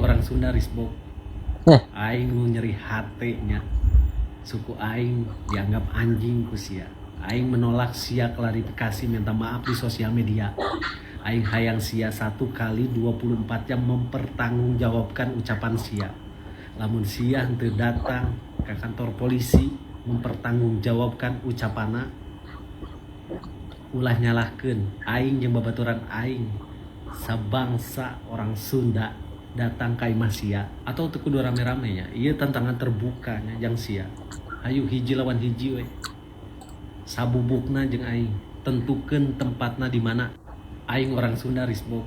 orang Sunda risbok. Aing nu nyeri hatenya. Suku aing dianggap anjing ku sia. Aing menolak sia klarifikasi minta maaf di sosial media. Aing hayang sia 1 kali 24 jam mempertanggungjawabkan ucapan sia. Lamun sia henteu datang ke kantor polisi mempertanggungjawabkan ucapana, ulah nyalahkeun aing jeung babaturan aing sabangsa orang Sunda datang ka imah sia atau teu kudu rame-ramenya. Ieu tantangan terbukanya jang sia. Hayu hiji lawan hiji we. Sabubukna jeung aing tentukeun tempatna di mana. Aing orang Sunda risbok.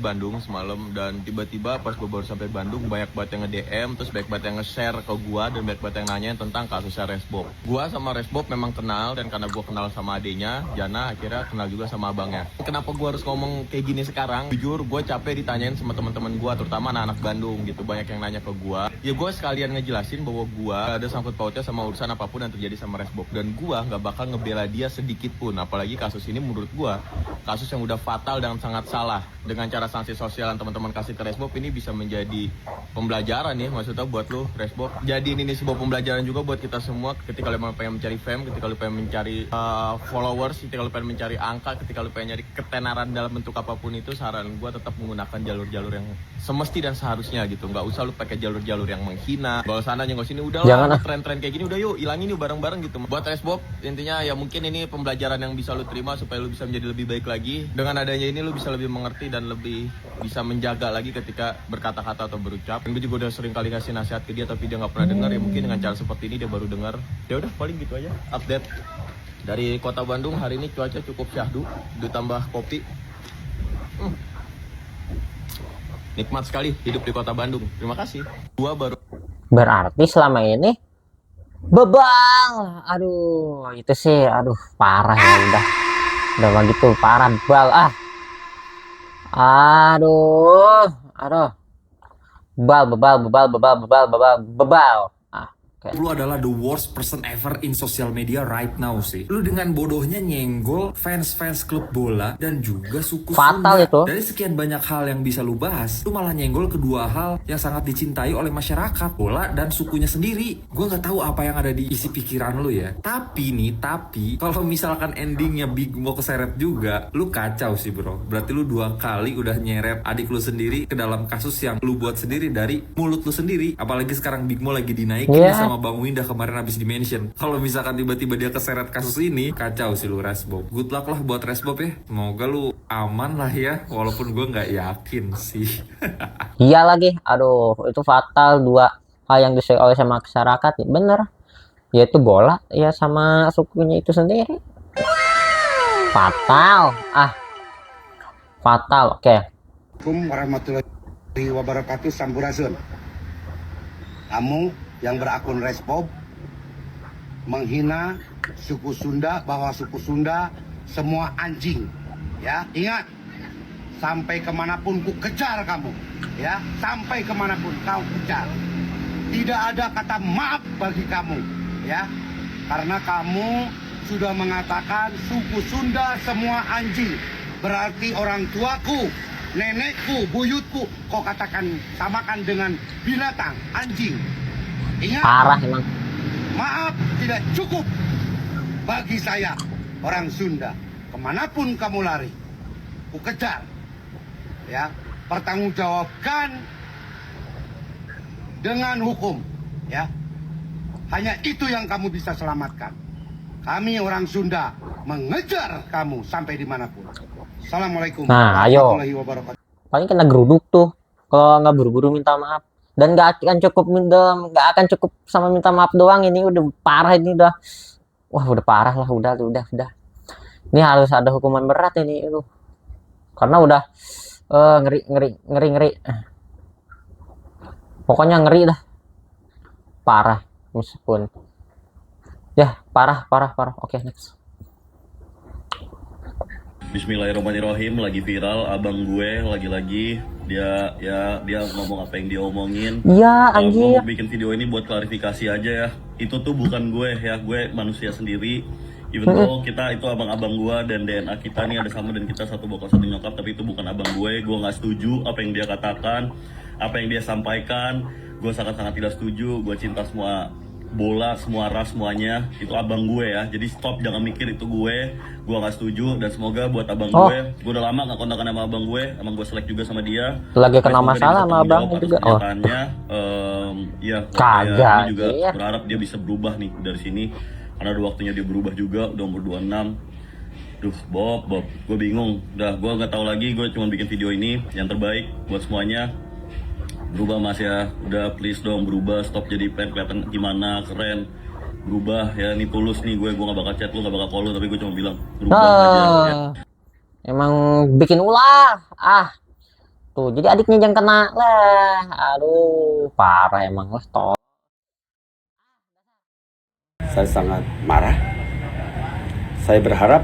Bandung semalam dan tiba-tiba pas gue baru sampai Bandung banyak banget yang nge-DM, terus banyak banget yang nge-share ke gue dan banyak banget yang nanyain tentang kasusnya Resbob. Gue sama Resbob memang kenal dan karena gue kenal sama adenya, Jana akhirnya kenal juga sama abangnya. Kenapa gue harus ngomong kayak gini sekarang? Jujur gue capek ditanyain sama teman-teman gue, terutama anak-anak Bandung gitu, banyak yang nanya ke gue. Ya gue sekalian ngejelasin bahwa gue ada sangkut pautnya sama urusan apapun yang terjadi sama Resbob dan gue nggak bakal ngebela dia sedikit pun. Apalagi kasus ini menurut gue kasus yang udah fatal dan sangat salah. Dengan cara sanksi sosial yang teman-teman kasih ke Resbob ini bisa menjadi pembelajaran ya, maksudnya buat lu Resbob. Jadi ini sebuah pembelajaran juga buat kita semua ketika lu pengen mencari fame, ketika lu pengen mencari followers, ketika lu pengen mencari angka, ketika lu pengen nyari ketenaran dalam bentuk apapun itu, saran gue tetap menggunakan jalur-jalur yang semesti dan seharusnya gitu. Nggak usah lu pakai jalur-jalur yang menghina, bawa sana nyenggol sini, udah lah tren-tren kayak gini udah yuk ilangin yuk bareng-bareng gitu. Buat Resbob intinya ya mungkin ini pembelajaran yang bisa lu terima supaya lu bisa menjadi lebih baik lagi. Dengan adanya ini lu bisa lebih mengerti dan lebih bisa menjaga lagi ketika berkata-kata atau berucap. Dan gue juga udah sering kali ngasih nasihat ke dia tapi dia nggak pernah dengar, ya mungkin dengan cara seperti ini dia baru dengar. Ya udah paling gitu aja update dari kota Bandung hari ini. Cuaca cukup syahdu ditambah kopi. Nikmat sekali hidup di kota Bandung. Terima kasih. Gua baru berarti selama ini bebal. Aduh itu sih aduh parah ya, udah begitu parah bal aduh bebal. Lu adalah the worst person ever in social media right now sih. Lu dengan bodohnya nyenggol fans klub bola dan juga suku fatal Sunda. Itu. Dari sekian banyak hal yang bisa lu bahas, lu malah nyenggol kedua hal yang sangat dicintai oleh masyarakat, bola dan sukunya sendiri. Gue nggak tahu apa yang ada di isi pikiran lu ya. Tapi kalau misalkan endingnya Big Mo keseret juga, lu kacau sih bro. Berarti lu 2 kali udah nyeret adik lu sendiri ke dalam kasus yang lu buat sendiri dari mulut lu sendiri. Apalagi sekarang Big Mo lagi dinaikin sama Bang Windah kemarin habis di-mention. Kalau misalkan tiba-tiba dia keseret kasus ini, kacau sih lu Resbob. Good luck lah buat Resbob ya. Semoga lu aman lah ya, walaupun gue nggak yakin sih. Iya lagi, aduh itu fatal 2 hal yang disukai oleh sama masyarakat, bener. Yaitu bola ya sama sukunya itu sendiri. Fatal. Fatal. Oke. Assalamualaikum warahmatullahi wabarakatuh. Sampurasun. Kamu yang berakun Resbob menghina suku Sunda, bahwa suku Sunda semua anjing, ya ingat, sampai kemanapun ku kejar kamu, ya sampai kemanapun kau kejar, tidak ada kata maaf bagi kamu, ya karena kamu sudah mengatakan suku Sunda semua anjing, berarti orang tuaku, nenekku, buyutku kau katakan samakan dengan binatang, anjing. Ingat, parah emang. Maaf tidak cukup bagi saya orang Sunda. Kemanapun kamu lari, ku kejar, ya pertanggungjawabkan dengan hukum, ya hanya itu yang kamu bisa selamatkan. Kami orang Sunda mengejar kamu sampai dimanapun. Assalamualaikum warahmatullahi wabarakatuh. Paling kena geruduk tuh kalau nggak buru-buru minta maaf. Dan nggak akan cukup sama minta maaf doang, ini udah parah, ini udah parah lah, udah. Ini harus ada hukuman berat ini itu, karena udah ngeri. Pokoknya ngeri dah, parah meskipun ya parah. Oke, next. Bismillahirrahmanirrahim. Lagi viral abang gue lagi-lagi dia ngomong apa yang dia omongin. Iya anjir. Gue mau bikin video ini buat klarifikasi aja ya. Itu tuh bukan gue ya, gue manusia sendiri. Even though kita itu abang-abang gue dan DNA kita nih ada sama dan kita satu bokap satu nyokap, tapi itu bukan abang gue nggak setuju apa yang dia katakan. apa yang dia sampaikan. Gue sangat-sangat tidak setuju. Gue cinta semua bola, semua ras, semuanya. Itu abang gue ya. Jadi stop, jangan mikir itu gue. Gue nggak setuju. Dan semoga buat abang gue udah lama nggak kontakan sama abang gue. Emang gue selek juga sama dia. Lagi kena Semoga dia masalah bisa sama tanggung abang jawab atas juga. Oh, pernyataannya. Ya, Kagak, ini juga iya. berharap dia bisa berubah nih dari sini. Karena udah waktunya dia berubah juga. Udah umur 26. Duh, Bob, gue bingung. Udah, gue nggak tahu lagi. Gue cuma bikin video ini yang terbaik buat semuanya. Berubah Mas ya, udah please dong berubah, stop jadi pengen kelihatan gimana, keren. Berubah ya, ini tulus nih gue gak bakal chat lu, gak bakal call lu, tapi gue cuma bilang berubah aja ya. Emang bikin ulah. Tuh, jadi adiknya jangan kena lah. Aduh, parah emang lah, toh. Saya sangat marah. Saya berharap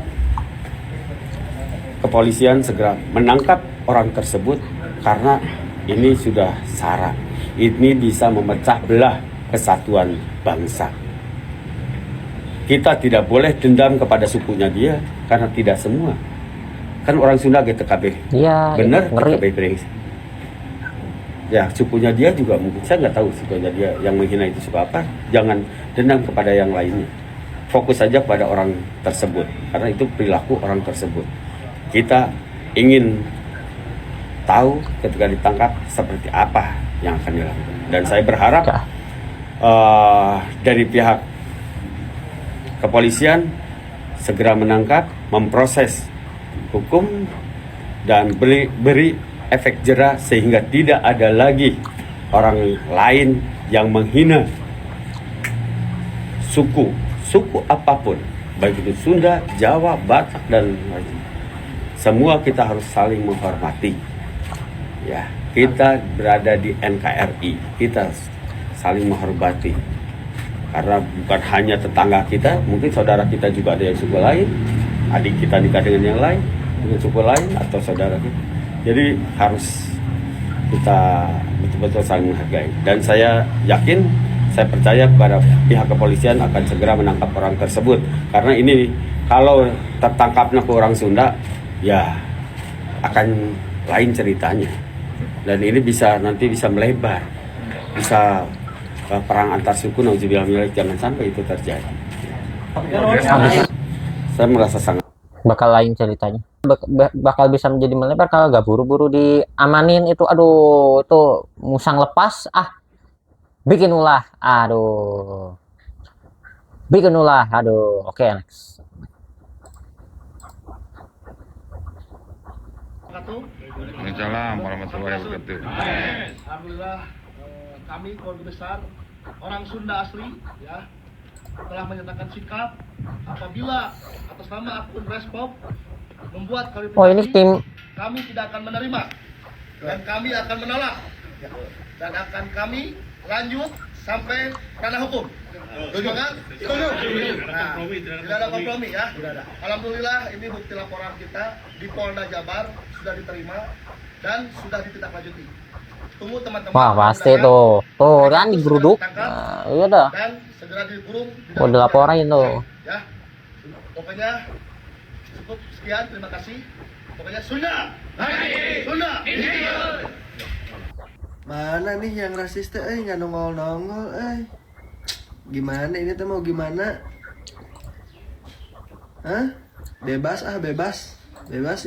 kepolisian segera menangkap orang tersebut karena ini sudah sara. Ini bisa memecah belah kesatuan bangsa. Kita tidak boleh dendam kepada sukunya dia karena tidak semua. Kan orang Sunda GTKB. Iya, Bener ngeri. GTKB brengsek. Ya, sukunya dia juga mungkin, saya nggak tahu sukunya dia yang menghina itu suku apa. Jangan dendam kepada yang lainnya. Fokus saja pada orang tersebut karena itu perilaku orang tersebut. Kita ingin tahu ketika ditangkap seperti apa yang akan dilakukan. Dan saya berharap dari pihak kepolisian segera menangkap, memproses hukum dan beri efek jera sehingga tidak ada lagi orang lain yang menghina suku apapun, baik itu Sunda, Jawa, Batak dan lain. Semua kita harus saling menghormati. Ya, kita berada di NKRI, kita saling menghormati. Karena bukan hanya tetangga kita, mungkin saudara kita juga ada yang suku lain, adik kita nikah dengan yang lain, dengan suku lain atau saudara kita. Jadi harus kita betul-betul saling menghargai. Dan saya yakin, saya percaya kepada pihak kepolisian akan segera menangkap orang tersebut. Karena ini kalau tertangkapnya ke orang Sunda, ya akan lain ceritanya. Dan ini nanti bisa melebar, bisa perang antar suku, nauzubillah, jangan sampai itu terjadi. Saya merasa sangat Bakal lain ceritanya. Bakal bisa menjadi melebar kalau gak buru-buru diamanin itu. Aduh, itu musang lepas. Bikin ulah. Aduh. Bikin ulah. Aduh. Oke, next. Waalaikumsalam warahmatullahi wabarakatuh. Alhamdulillah, kami keluarga besar orang Sunda asli ya telah menyatakan sikap apabila atas nama akun Respop membuat klarifikasi, ini tim kami tidak akan menerima dan kami akan menolak dan akan kami lanjut sampai ranah hukum. Setuju kan? Setuju. Nah, tidak ada kompromi ya. Alhamdulillah ini bukti laporan kita di Polda Jabar sudah diterima dan sudah ditindaklanjuti. Tunggu teman-teman. wah pasti tuh kan digeruduk. Iya dah. Dan segera dikurung. Udah laporin tuh. Ya. Pokoknya cukup sekian, terima kasih. Pokoknya Sunda. Sunda. Mana nih yang rasis teh nggak nongol gimana ini teh mau gimana? Bebas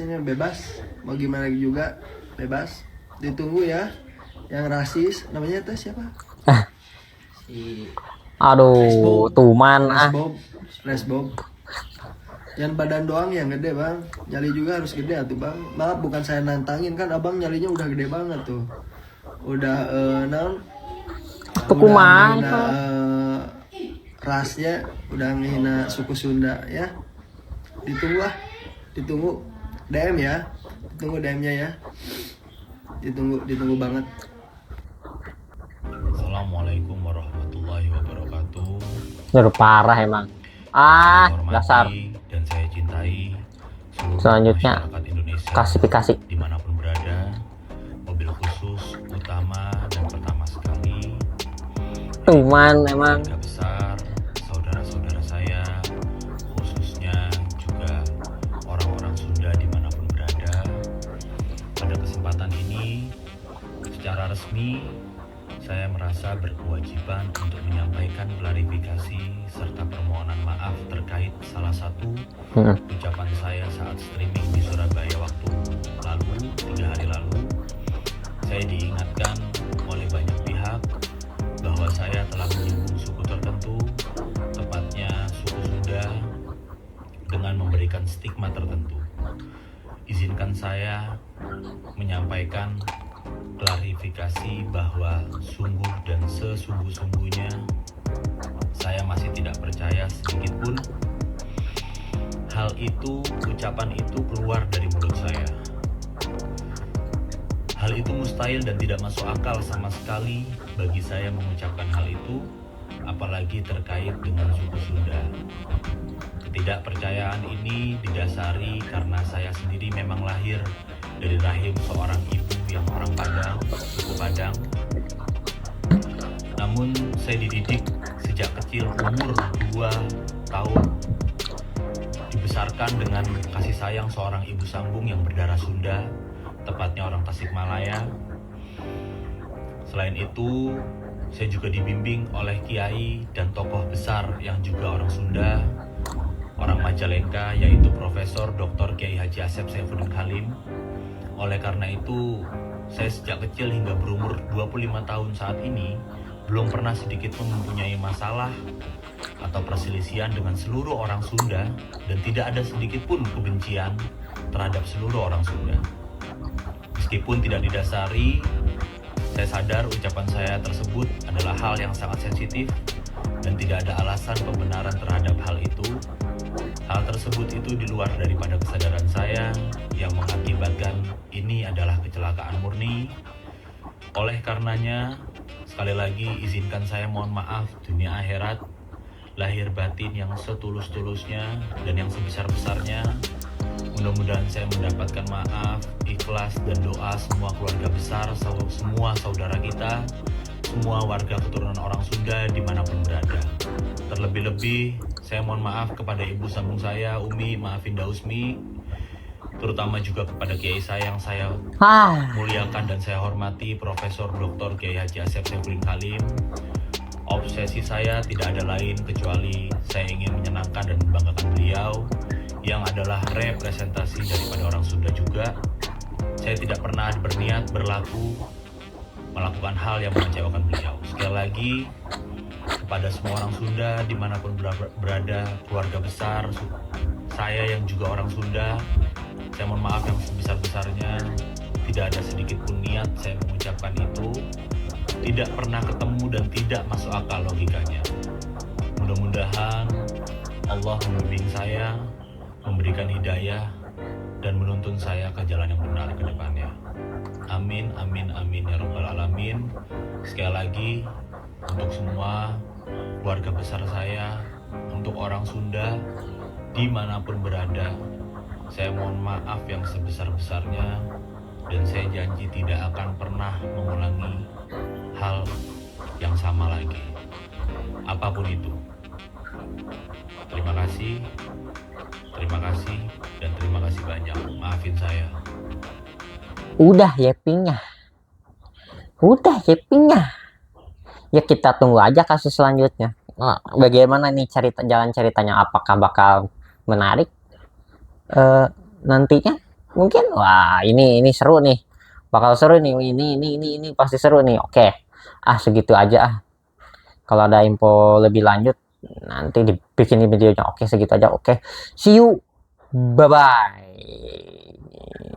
ini bebas, mau gimana juga bebas, ditunggu ya. Yang rasis namanya teh siapa? Aduh, tuman Resbob. Jangan badan doang yang gede bang, nyali juga harus gede atuh bang. Maaf bukan saya nantangin, kan abang nyalinya udah gede banget tuh. Udah kumaha rasnya, udah ngehina suku Sunda ya. Ditunggu DM ya, ditunggu DM-nya ya, ditunggu banget. Assalamualaikum warahmatullahi wabarakatuh. Udah parah emang. Saya hormati Dasar. dan saya cintai seluruh Selanjutnya, masyarakat Indonesia klasifikasi. dimanapun berada. Mobil khusus utama dan pertama sekali Tuman emang. keluarga besar, saudara-saudara saya, khususnya juga orang-orang Sunda dimanapun berada. Pada kesempatan ini, secara secara resmi saya merasa berkewajiban untuk menyampaikan klarifikasi serta permohonan maaf terkait salah satu ucapan saya saat streaming di Surabaya waktu lalu, 3 hari lalu. Saya diingatkan oleh banyak pihak bahwa saya telah menyinggung suku tertentu, tepatnya suku Sunda, dengan memberikan stigma tertentu. Izinkan saya menyampaikan klarifikasi bahwa sungguh dan sesungguh-sungguhnya saya masih tidak percaya sedikit pun hal itu, ucapan itu keluar dari mulut saya. Hal itu mustahil dan tidak masuk akal sama sekali bagi saya mengucapkan hal itu, apalagi terkait dengan suku Sunda. Ketidakpercayaan ini didasari karena saya sendiri memang lahir dari rahim seorang ibu yang orang Padang, suku Padang. Namun saya dididik sejak kecil umur 2 tahun, dibesarkan dengan kasih sayang seorang ibu sambung yang berdarah Sunda, tepatnya orang Tasikmalaya. Selain itu, saya juga dibimbing oleh kiai dan tokoh besar yang juga orang Sunda, orang Majalengka, yaitu Profesor Dr. Kiai Haji Asep Saifuddin Khalim. Oleh karena itu, saya sejak kecil hingga berumur 25 tahun saat ini belum pernah sedikit pun mempunyai masalah atau perselisihan dengan seluruh orang Sunda, dan tidak ada sedikit pun kebencian terhadap seluruh orang Sunda. Meskipun tidak didasari, saya sadar ucapan saya tersebut adalah hal yang sangat sensitif dan tidak ada alasan pembenaran terhadap hal itu. Hal tersebut itu di luar daripada kesadaran saya yang mengakibatkan ini adalah kecelakaan murni. Oleh karenanya, sekali lagi izinkan saya mohon maaf dunia akhirat, lahir batin yang setulus-tulusnya dan yang sebesar-besarnya. Mudah-mudahan saya mendapatkan maaf, ikhlas, dan doa semua keluarga besar, semua saudara kita, semua warga keturunan orang Sunda dimanapun berada. Terlebih-lebih, saya mohon maaf kepada ibu sambung saya, Umi Maafinda Usmi, terutama juga kepada kiai saya yang saya muliakan dan saya hormati, Profesor Dr. Kiai Haji Asep Saifuddin Khalim. Obsesi saya tidak ada lain kecuali saya ingin menyenangkan dan membanggakan beliau, yang adalah representasi daripada orang Sunda juga. Saya tidak pernah berniat melakukan hal yang mengecewakan beliau. Sekali lagi, kepada semua orang Sunda dimanapun berada, keluarga besar saya yang juga orang Sunda, saya mohon maaf yang sebesar-besarnya. Tidak ada sedikit pun niat saya mengucapkan itu, tidak pernah ketemu dan tidak masuk akal logikanya. Mudah-mudahan Allah membimbing saya, memberikan hidayah, dan menuntun saya ke jalan yang benar ke depannya. Amin, amin, amin ya rabbal alamin. Sekali lagi, untuk semua keluarga besar saya, untuk orang Sunda dimanapun berada, saya mohon maaf yang sebesar-besarnya, dan saya janji tidak akan pernah mengulangi hal yang sama lagi, apapun itu. Terima kasih, dan terima kasih banyak. Maafin saya. Udah yapingnya. Ya kita tunggu aja kasus selanjutnya. Bagaimana nih jalan ceritanya, apakah bakal menarik nantinya? Mungkin wah ini seru nih. Bakal seru nih. Ini pasti seru nih. Oke. Segitu aja. Kalau ada info lebih lanjut nanti dibikin videonya. Oke, segitu aja. Oke. See you. Bye bye.